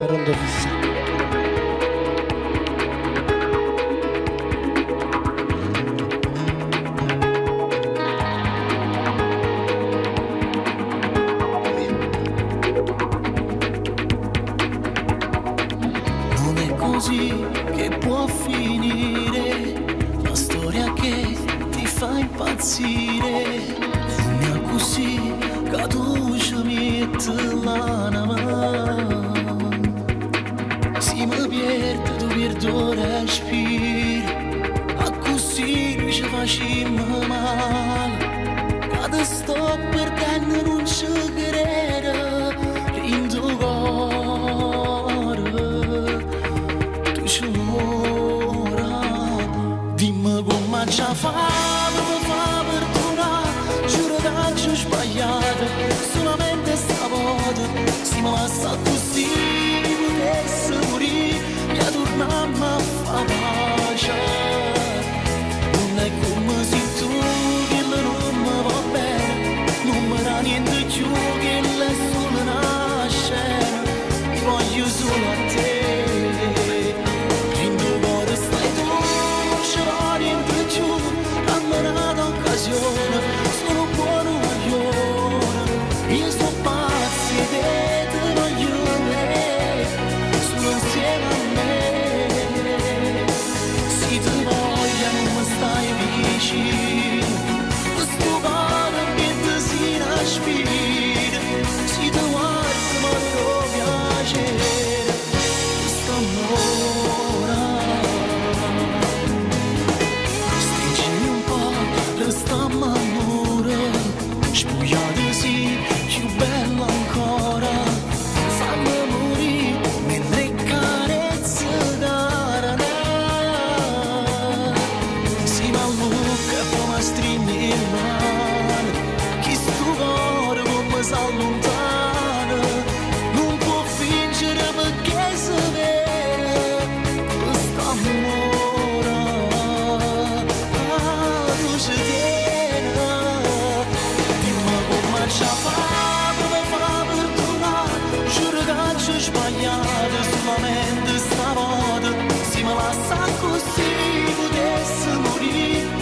Rondovisa. Non è così che può finire la storia che ti fa impazzire. Mia così che tu ci metti la mano. Si mi pierde, tu perdo respiro. A così ci facciamo male. Quando sto perdendo non ci credo. Rindo cuore, tu ci ora. Dimmi come già fa perdonare. Giuro che ci ho sbagliato, solamente stavolta. Se mi lascia così potessi morire, mi torniamo a fare pace. Non è come se tu che non mi va bene, non mi dà niente più che è solo una scena. Ti voglio solo a te, in due cuore stai tu, non ci va niente più. Dammi un'altra occasione, sono buono coglione, io sto pazzo e te voglio bene, sono insieme a me. Se ti voglio non mi stai vicino, questo cuore che ti si respira. Se ti guardo mi farò piacere, quest'amore. Stringimi un po', restiamo amore, spogliati sì, più bello ancora. Fammi morire mentre carezze darana. Si m'allucca e poi mi stringi in mano. Chi sto cuore come si allontana, non può fingere perché si vede quest'amore. Tu ci tieni, dimmi come già fa perdonare. Giuro che ci ho sbagliato, solamente stavolta. Se mi lascia così potessi morire,